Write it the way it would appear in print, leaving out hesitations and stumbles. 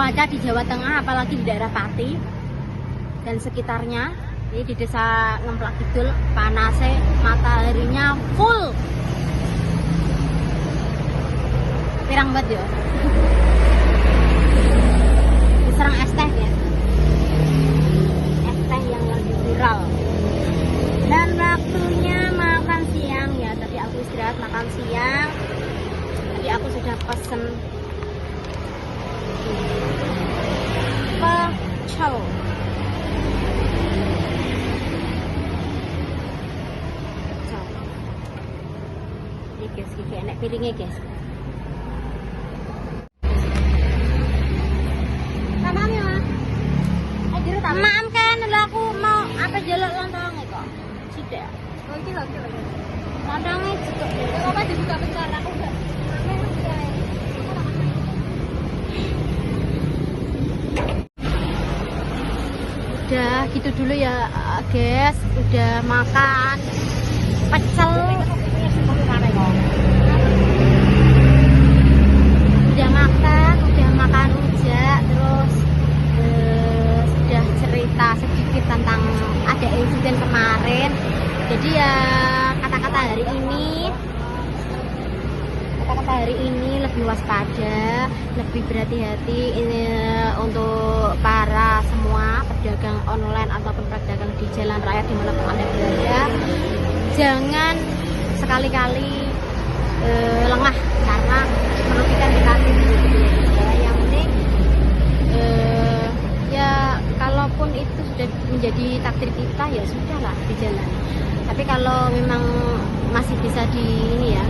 cuaca di Jawa Tengah, apalagi di daerah Pati dan sekitarnya. Ini di desa Ngemplak Kidul, panasnya, mataharinya full. Pirang banget ya. Diserang es teh ya. Es teh yang lagi viral. Dan waktunya makan siang ya. Tadi aku istirahat makan siang. Tadi aku sudah pesen pecel. Ini guys, ini enak piringnya guys. Maaf kan, aku mau apa jaluk lontongnya kok. Sudah. Oh ini lagi. Lontongnya juga. Apa dibuka bentar aku enggak. Udah gitu dulu ya guys, udah makan pecel. Udah makan rujak, terus sudah cerita sedikit tentang ada insiden kemarin. Jadi ya kata-kata hari ini lebih waspada, lebih berhati-hati ini untuk para semua pedagang online ataupun pedagang di jalan raya dimanapun Anda berada. Jangan sekali-kali lengah karena merugikan kita sendiri. Yang penting ya kalaupun itu sudah menjadi takdir kita ya sudahlah di jalan. Tapi kalau memang masih bisa di ini ya